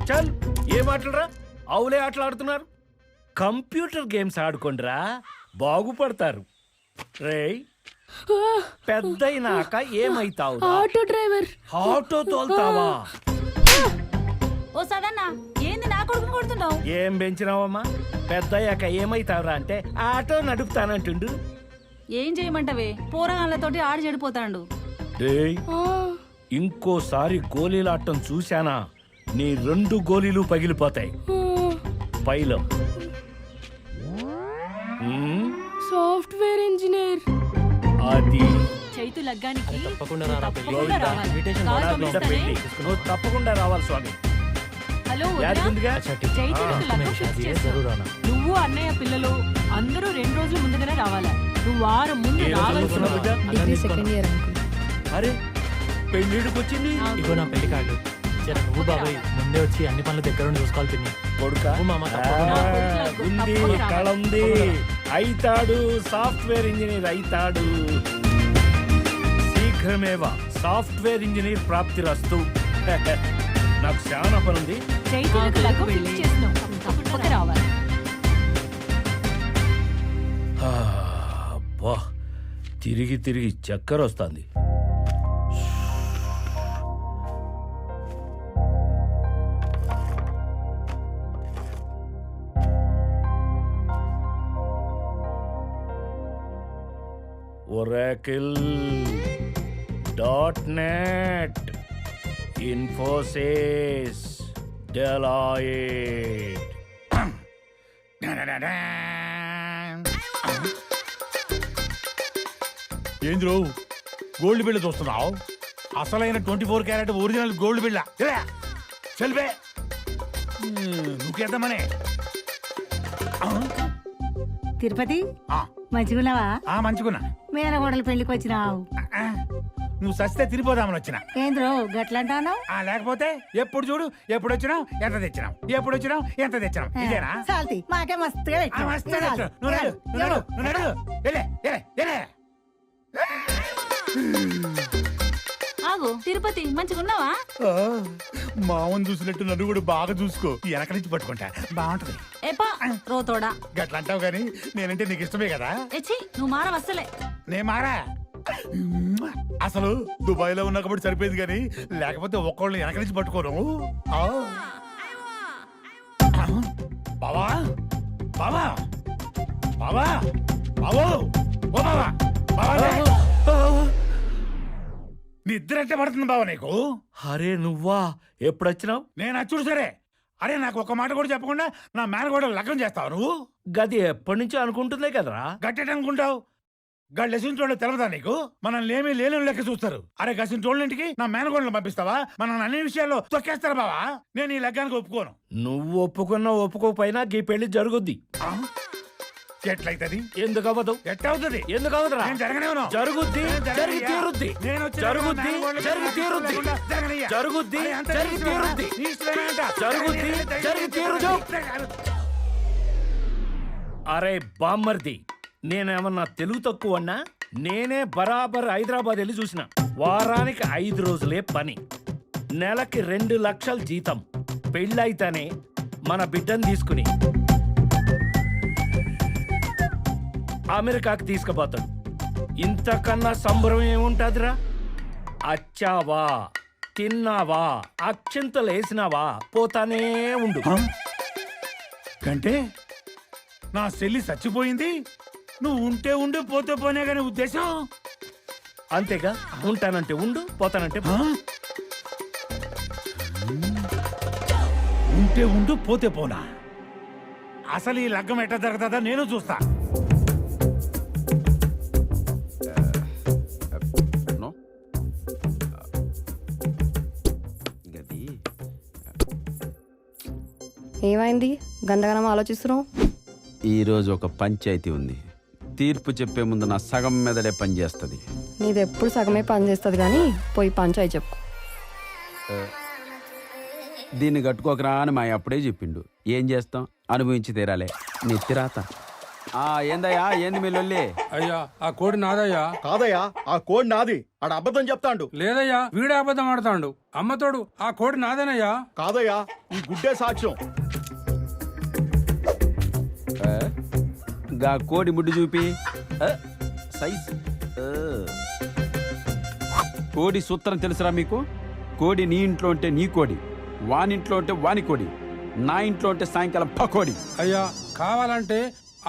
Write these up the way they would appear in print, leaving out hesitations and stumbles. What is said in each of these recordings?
చల్ ఏం ఆటలరా అవులే ఆటలు ఆడుతున్నారు. కంప్యూటర్ గేమ్స్ ఆడుకోండిరా బాగుపడతారు. రేయ్ పెద్దయినాక ఏమైతావు? Auto driver. ఆటో తోల్తావా? ఓ సదన్న ఏంది నా కొడుకుని కొడుతున్నావు? ఏం పెంచినావమ్మా? పెద్దయ్యాక ఏమైతావురా అంటే ఆటో నడుపుతానంటుండు. ఏం చేయమంటవే, పోరగాళ్ళతోటి ఆడి చెడిపోతాడు. రేయ్ ఇంకోసారి గోళీలాటం చూశానా నీ 2 గోళీలు పగిలిపోతాయి. పైలం సాఫ్ట్వేర్ ఇంజనీర్. అది చైతు లగ్గానికి తప్పకుండా తప్పకుండా రావాలి. కాల్ బిడ్డ పంపిస్తానే. పెళ్లి నువ్వు తప్పకుండా రావాలి స్వామి. హలో యాద్ వదినా? ఉందిగా? చైతునికి లగ్గం ఫిక్స్ చేస్తాను. నువ్వు అన్నయ్య పిల్లలు అందరూ 2 రోజుల ముందుగానే రావాలా. నువ్వు వారం ముందు ఏ రోజు రావాల్సిన చదువుతున్నావు బిడ్డ? Degree second year uncle. అరే పెళ్లిడికి వచ్చింది ఇగో నా పెళ్లి కార్డు. జర నువ్వు బాబాయ్ ముందే వచ్చి అన్ని పనులు దగ్గర ఉండి చూసుకోవాలి పిన్ని. కొడుక నువ్వు మామ తప్పకుండా. ఉంది కళ ఉంది. అయితాడు సాఫ్ట్వేర్ ఇంజనీర్ అయితాడు. శీఘ్రమేవా సాఫ్ట్వేర్ ఇంజనీర్ ప్రాప్తిరస్తు. నాకు చాలా పని ఉంది. చైతునికి లగ్గం ఫిక్స్ చేసినావు, తప్పక రావాలి. అబ్బా తిరిగి తిరిగి చక్కెర వస్తుంది. Oracle.net, Infosys, Deloitte. ఏంద్రో గోల్డ్ బిళ్ళ చూస్తున్నావు? అసలైన 24 క్యారెట్ ఒరిజినల్ గోల్డ్ బిళ్ళ చెల్పే నువ్వుకేద్దామనే. తిరుపతి మంచిగున్నావా? మంచిగున్నా. మేనగోడల పెళ్లికి వచ్చినావు. నువ్వు సస్తే తిరిగిపోదామని వచ్చినా. ఏంద్రో గట్లంటాను? లేకపోతే ఎప్పుడు చూడు ఎప్పుడు వచ్చినావు ఎంత తెచ్చినావు, ఎప్పుడు వచ్చినావు ఎంత తెచ్చినావు, ఇదేనా? చాల్తి మాకే మస్తుగా పెట్టినావు. మస్తు తెచ్చినావు. నువ్వు నడు, నువ్వు నడు, నువ్వు నడు. ఏలే, ఏలే, ఏలే. ఆగు తిరుపతి, మంచిగున్నావా? మామని చూసినట్టు నన్ను కూడా బాగా చూసుకో. వెనక నుంచి పట్టుకుంటా బాగుంటది. ఏపా రోతోడా గట్లంటావు గాని నేనంటే నీకు ఇష్టమే కదా. ఎచ్చి నువ్వు మారవస్తలే. నే మారా. అసలు దుబాయ్ లో ఉన్నా కాబట్టి సరిపోయింది కానీ లేకపోతే ఒక్కళ్ళు వెనక నుంచి పట్టుకోను. బావా బావా బావా బావో ఓ బావా బావా నిద్ర ఎట్ట పడుతుంది బావా నీకు? అరే నువ్వా ఎప్పుడొచ్చినావు? నేను అచ్చుడు సరే. అరే నాకు ఒక మాట కూడా చెప్పకుండా నా మేనగోడ లగ్నం చేస్తావు నువ్వు? గది ఎప్పటి నుంచో అనుకుంటుందే కదరా. గట్టెట్ అనుకుంటావు? గడ్డెసింటోళ్ళు తెలవదా నీకు? మనల్ని ఏమీ లేని లెక్క చూస్తారు. అరే గసింటోళ్ళింటికి నా మేనగోడలు పంపిస్తావా? మనల్ని అన్ని విషయాల్లో తొక్కేస్తారా బావా? నేను ఈ లగ్గానికి ఒప్పుకోను. నువ్వు ఒప్పుకున్నా ఒప్పుకోపోయినా ఈ పెళ్లి జరుగుద్ది. ఎట్లయితది? ఎందుకు అవ్వదు? ఎట్టవుతుంది? ఎందుకు అవ్వదురా? నేను జరగనివ్వను. జరుగుద్ది, నేను జరిగి జరగనియ్యా. తీరుద్ది. నేను వచ్చి జరుగుద్ది, మేనగోడలు జరిగి తీరుద్ది. జరగనియ్యా. జరుగుద్ది, అరే అంత జరిగి నీ ఇష్టమేనా? తీరుద్ది. నీ ఇష్టమేనా అంట? జరుగుద్ది, జరిగి తీరుద్ది. అరే బామ్మర్ది, నేనేమన్నా తెలుగు తక్కువన్నా? నేనే బరాబర్ హైదరాబాద్ వెళ్ళి చూసిన. వారానికి 5 రోజులే పని, నెలకి 2 లక్షల జీతం. పెళ్ళైతేనే మన బిడ్డను తీసుకుని అమెరికాకి తీసుకుపోతాడు. ఇంతకన్నా సంబరం ఏముంటదిరా? అచ్చావా, తిన్నావా, అక్షింతలు వేసినావా, పోతానే ఉండు. కంటే నా చెల్లి చచ్చిపోయింది, నువ్వు ఉంటే ఉండు పోతే పోనే గానీ ఉద్దేశం అంతేగా, ఉంటానంటే ఉండు, పోతానంటే పో. ఉంటే ఉండు పోతే పోనా? అసలు ఈ లగ్గం ఎట్ట జరుగుతుందా నేను చూస్తా. ఏమైంది గందగనం ఆలోచిస్తున్నావు? ఈరోజు ఒక పంచాయతీ ఉంది. తీర్పు చెప్పే ముందు నా సగం మెదడే పనిచేస్తుంది. నీది ఎప్పుడు సగమే పని చేస్తుంది కానీ పోయి పంచాయి చెప్పు. దీన్ని కట్టుకోకరా అని మా అప్పుడే చెప్పిండు. ఏం చేస్తాం, అనుభవించి తీరాలే. నెత్తిరాత. ఏందయ్యా ఏంది మీ లొల్లి? అయ్యా ఆ కోడి నాదయ్యా. కాదయ్యా ఆ కోడి నాది ఆడ అబద్ధం చెప్తాండు. లేదయ్యా వీడే అబద్ధం ఆడతాండు. అమ్మతోడు ఆ కోడి నాదేనయ్యా. కాదయ్యా ఈ గుడ్డే సాక్ష్యం. గా కోడి ముడ్డు చూపి సైజ్. కోడి సూత్రం తెలుసురా మీకు? కోడి నీ ఇంట్లో ఉంటే నీ కోడి, వానింట్లో ఉంటే వాని కోడి, నా ఇంట్లో ఉంటే సాయంకాలం పకోడి. అయ్యా కావాలంటే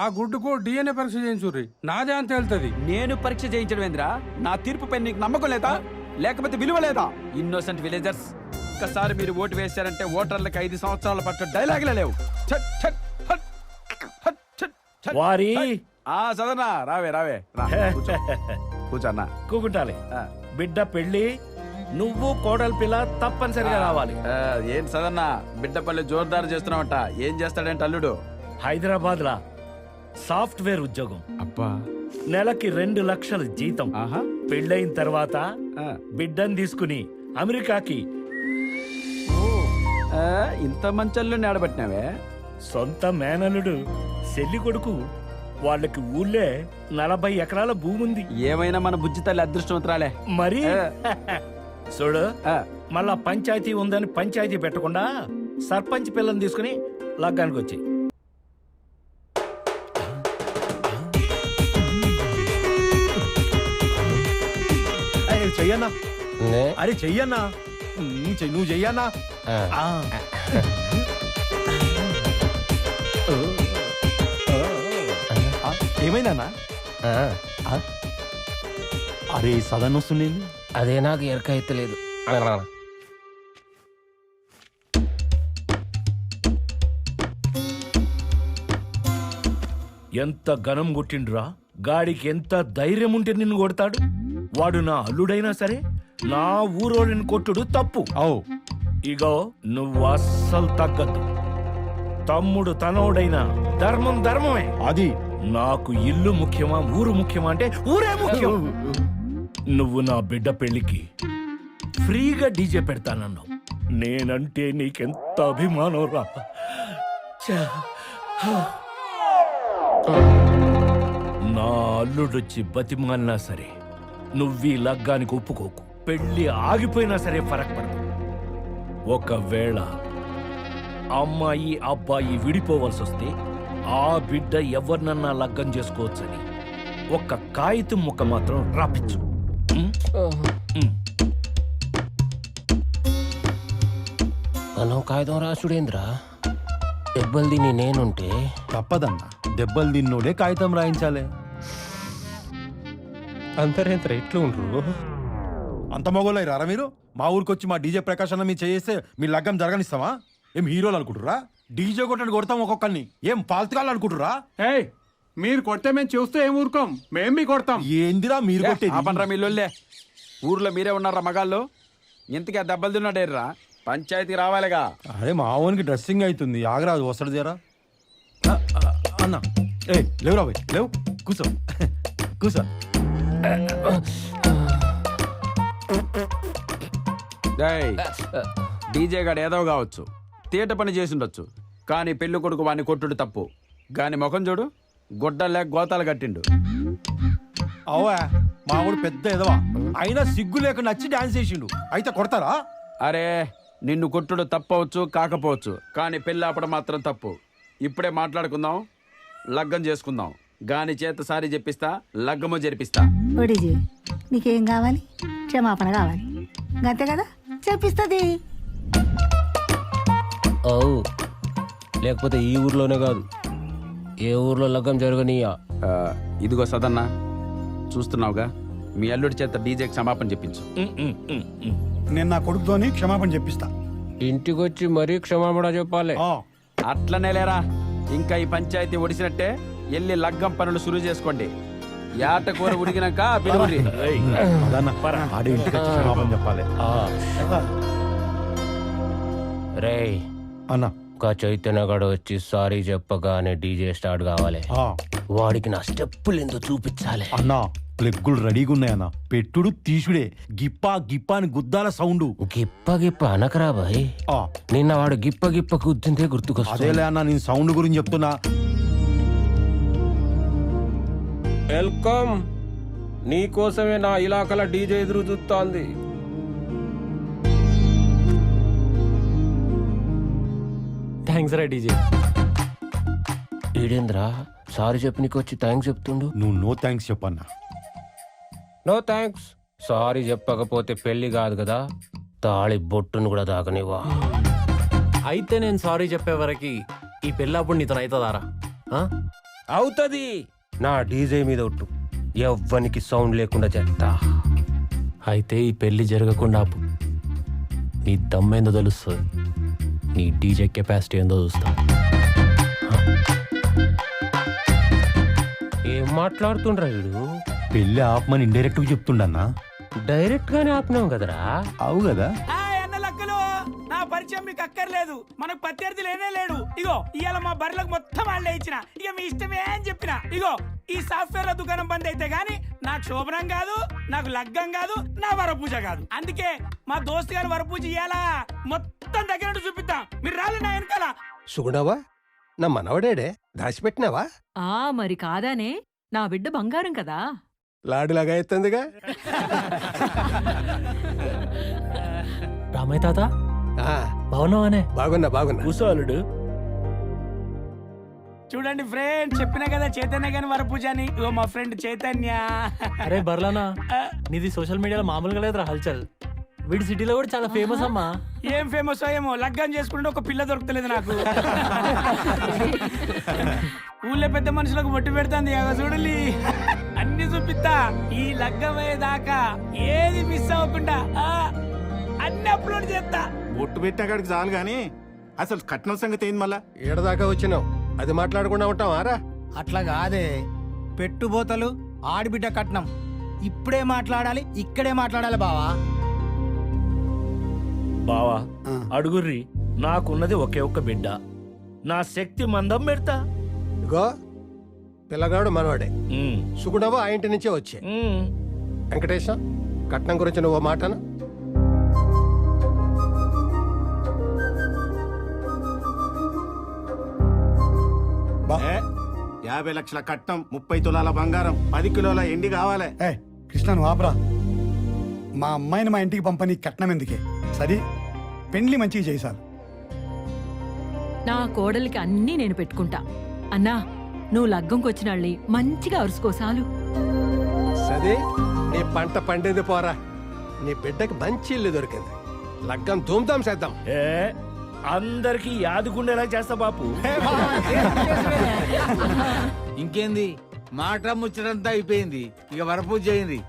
ఆ గుడ్డుకు DNA పరీక్ష చేయించుర్రి, నాదే అని తేలుతుంది. నేను పరీక్ష చేయించడం ఏందిరా? నా తీర్పుపై నీకు నమ్మకం లేదా? లేకపోతే విలువ లేదా? ఇన్నోసెంట్ విలేజర్స్, ఒక్కసారి మీరు ఓటు వేశారంటే ఓటర్లకు 5 సంవత్సరాల పట్ల డైలాగులే లేవు. ఛట్, ఛట్, హట్, హట్, ఛట్, ఛట్. వారి సదనా రావే రావే రా, కూర్చో. కూర్చోన్నా. కూకుంటాలి. బిడ్డ పెళ్లి, నువ్వు కోడలి పిల్ల తప్పనిసరిగా రావాలి. ఏం సదన్నా బిడ్డపల్లి జోర్దారు చేస్తున్నావంట? ఏం చేస్తాడంటే అల్లుడు? హైదరాబాద్ లా సాఫ్ట్వేర్ ఉద్యోగం, అబ్బా. నెలకి 2 లక్షల జీతం. ఆహా. పెళ్ళయిన తర్వాత ఆ. బిడ్డను తీసుకుని అమెరికాకి. ఇంత మంచి అల్లుడిని ఆడబట్టినావే? సొంత మేనల్లుడు, చెల్లి కొడుకు. వాళ్ళకి ఊళ్ళే 40 ఎకరాల భూమి ఉంది. ఏమైనా మన బుజ్జి తల్లి అదృష్టవంతురాలే. మరి చూడు, ఆ. మళ్ళా పంచాయతీ ఉందని పంచాయతీ పెట్టకుండా సర్పంచ్ పిల్లని తీసుకుని లగ్గానికి వచ్చి. చెయ్యన్నా, అరే చెయ్యన్నా, నువ్వు చెయ్యన్నా. ఏమైందన్నా? అరే సదన్ వస్తుంది. అదే నాకు ఎరక ఎత్తలేదు. ఎంత ఘనం కొట్టిండ్రా గాడికి! ఎంత ధైర్యం ఉంటే నిన్ను కొడతాడు? వాడు నా అల్లుడైనా సరే నా ఊరోడిని కొట్టుడు తప్పు. ఇగో నువ్వు అస్సలు తగ్గద్దు. తమ్ముడు తనోడైనా ధర్మం ధర్మమే. అది నాకు ఇల్లు ముఖ్యమా ఊరు ముఖ్యమా అంటే ఊరే ముఖ్యం. నువ్వు నా బిడ్డ పెళ్లికి ఫ్రీగా డీజే పెడతానన్నావు. నేనంటే నీకెంత అభిమానం రా. నా అల్లుడొచ్చి బతిమాలినా సరే నువ్వీ లగ్గానికి ఒప్పుకోకు. పెళ్లి ఆగిపోయినా సరే ఫరక్ పడదు. ఒకవేళ అమ్మాయి అబ్బాయి విడిపోవలసి వస్తే ఆ బిడ్డ ఎవరినన్నా లగ్గం చేసుకోవచ్చని ఒక్క కాగితం ముక్క మాత్రం రాపించు. మనం కాగితం రాసుడేంద్రా? దెబ్బలు తిని నేనుంటే తప్పదన్నా, దెబ్బలు తిన్నోడే కాగితం రాయించాలే. అంతరేంత ఎట్లు ఉండ్రు? అంత మొగోళ్ళయి రారా మీరు? మా ఊరికొచ్చి మా డీజే ప్రకాష్ అన్న మీరు చేస్తే మీ లగ్గం జరగనిస్తామా? ఏం హీరోలు అనుకుంటురా? డీజే కొట్టని కొడతాం ఒక్కొక్కరిని. ఏం పాల్తుకాలు అనుకుంటురా? మీరు కొడితే మేము చూస్తే ఏం ఊరుకోం, మేము మీ కొడతాం. ఏందిరా మీరు కొట్టేది? ఆపనరా మీళ్ళే. ఊర్లో మీరే ఉన్నారా మగాళ్ళు? ఇంతకీ ఆ దెబ్బలు తిన్నాడేర్రా? పంచాయతీ రావాలిగా. అరే మా ఓన్కి డ్రెస్సింగ్ అవుతుంది, ఆగరాదు వస్తాడు జరా. అన్న లేవురా బాయ్, లేవు, కూర్చో కూర్చో. డీజే గాడు ఏదో కావచ్చు, తీట పని చేసిండొచ్చు, కానీ పెళ్లి కొడుకు వాడిని కొట్టుడు తప్పు. గాని ముఖం చూడు, గొడ్డలే గోతాలు కట్టిండు. అవా మా ఊడు పెద్ద ఎదవా, అయినా సిగ్గు లేక నచ్చి డాన్స్ చేసిండు. అయితే కొడతారా? అరే నిన్ను కొట్టుడు తప్పవచ్చు కాకపోవచ్చు, కానీ పెళ్ళి ఆపడం మాత్రం తప్పు. ఇప్పుడే మాట్లాడుకుందాం, లగ్గం చేసుకుందాం. గాని చేత సారి చెప్పిస్తా, లగ్గము జరిపిస్తా. ఒడిజీ నీకేం కావాలి? క్షమాపణ కావాలి, అంతే కదా? చెప్పిస్తుంది. ఓ లేకపోతే ఈ ఊర్లోనే కాదు, ఏ ఊర్లో లగ్గం జరగనీయా. ఇదిగో సదన్నా, చూస్తున్నావుగా, మీ అల్లుడి చేత డీజేకి క్షమాపణ చెప్పించు. నేను నా కొడుకుతోని క్షమాపణ చెప్పిస్తా. ఇంటికొచ్చి మరీ క్షమాపణ చెప్పాలి. అట్లనే లేరా, ఇంకా ఈ పంచాయతీ ఒడిసినట్టే ఎల్లి లగ్గం పనులు సురువు చేసుకోండి. యాట కూర ఉడికినాక పిలువురి. ఆడి ఇంటికి వచ్చి క్షమాపణ చెప్పాలి. రేయ్ అన్న ఒక చైతన్యగాడు వచ్చి సారీ చెప్పగానే డీజే స్టార్ట్ కావాలి. వాడికి నా స్టెప్పులు ఎందుకు చూపించాలి. అన్న ప్లెగ్గులు రెడీగా ఉన్నాయన్న, పెట్టుడు తీసుడే. గిప్పా గిప్పా అని గుద్దాల సౌండ్. గిప్ప గిప్ప అనకరా బాయ్, నిన్న వాడు గిప్ప గిప్ప గుద్దిందే గుర్తుకొస్తుంది. అదేలే అన్న, నేను సౌండ్ గురించి చెప్తున్నా. వెల్కమ్. నీకోసమే నా ఇలాకల డీజే ఎదురు చూస్తోంది. థ్యాంక్స్ రా డీజే. ఈడేంద్రా సారీ చెప్పి నీకు వచ్చి థ్యాంక్స్ చెప్తుండు. నువ్వు నో థ్యాంక్స్ చెప్పన్నా. No thanks. సారీ చెప్పకపోతే పెళ్లి కాదు కదా, తాళి బొట్టును కూడా తాకనివా. అయితే నేను సారీ చెప్పే వరకు ఈ పెళ్ళప్పుడు నీతో అవుతుందారా? అవుతుంది. నా డీజే మీద ఒట్టు, ఎవ్వనికి సౌండ్ లేకుండా చేస్తా. అయితే ఈ పెళ్లి జరగకుండా ఆపు. నీ దమ్మేందో తెలుస్తుంది, నీ డీజే కెపాసిటీ ఏందో చూస్తా. ఏం మాట్లాడుతుండ్రా వీడు? పెళ్ళి ఆపమని ఇండైరెక్ట్ గా చెప్తుండన్నా. డైరెక్ట్ గానే ఆపినాం కదరా. అవు కదా. నా పరిచయం మీకు అక్కర్లేదు, మనకు ప్రత్యర్థి లేనే లేడు. ఇగో ఇవాళ మా బర్రెలకు మొత్తం వాళ్ళే ఇచ్చిన, ఇక మీ ఇష్టమే అని చెప్పిన. ఇగో ఈ సాఫ్ట్వేర్ దుకాణం బంద్ అయితే గానీ నాకు శోభనం కాదు, నాకు లగ్గం కాదు, నా వరపూజ కాదు. అందుకే మా దోస్తు గారు వరపూజ ఇయ్యాలా మొత్తం దగ్గర చూపిద్దాం. మీరు రాలే నా వెనకాల. సుగుణవా, నా మనవడేడే దాచిపెట్టినావా? మరి కాదానే, నా బిడ్డ బంగారం కదా. లాడిలాగా ఎత్తుందిగా. రామయ్య తాత ఆ, బాగున్నావానే? బాగున్నా కుసాలుడు. చూడండి ఫ్రెండ్, చెప్పినా కదా చైతన్య గాని వరపూజ అని. ఇగో మా ఫ్రెండ్ చైతన్య. అరే బర్లానా, నీది సోషల్ మీడియాలో మామూలుగా లేదురా హల్చల్. వీడి సిటీలో కూడా చాలా ఫేమస్ అమ్మా. ఏం ఫేమస్ ఏమో, లగ్గం చేసుకుంటే ఒక పిల్ల దొరకలేదు నాకు. ఊళ్ళో పెద్ద మనుషులకు బొట్టు పెడుతుంది చూడలి. అన్ని చూపిస్తా ఈ లగ్గం అయ్యేదాకా, ఏది మిస్ అవ్వకుండా అన్ని అప్లోడ్ చేస్తా. బొట్టు పెట్టాకాడికి చాలు గాని అసలు కట్నం సంగతి ఏంది మళ్ళా? ఏడదాకా వచ్చినావు, అది మాట్లాడకుండా ఉంటావారా? అట్లా కాదే, పెట్టుబోతలు ఆడిబిడ్డ కట్నం ఇప్పుడే మాట్లాడాలి, ఇక్కడే మాట్లాడాలి బావా. బావా అడుగుర్రి, నాకున్నది ఒకే ఒక్క బిడ్డ, నా శక్తి మందం పెడతా. ఇగో పిల్లగాడు మనవాడే, ఉమ్, సుగుణవా ఆ ఇంటి నుంచే వచ్చే. ఉమ్. వెంకటేశం, కట్నం గురించి నువ్వు మాటను. 50 లక్షల కట్నం, 30 తులాల బంగారం, 10 కిలోల ఎండి కావాలి. కృష్ణ నువ్వు ఆపరా. మా అమ్మాయిని మా ఇంటికి పంపని కట్నం ఎందుకే? సరే పెండ్లి మంచిగా చేసాను. నా కోడలికి అన్నీ నేను పెట్టుకుంటా. అన్నా, నువ్వు లగ్గంకొచ్చినాళ్ళి మంచిగా అరుసుకోసాలు. సరే నీ పంట పండేది పోరా, నీ బిడ్డకి మంచి ఇల్లు దొరికింది, లగ్గం ధూమ్ధాం చేద్దాం. అందరికి యాదుకుండేలా చేస్తా బాపు. ఇంకేంది, మాట ముచ్చటంతా అయిపోయింది, ఇక వరపూజ అయింది.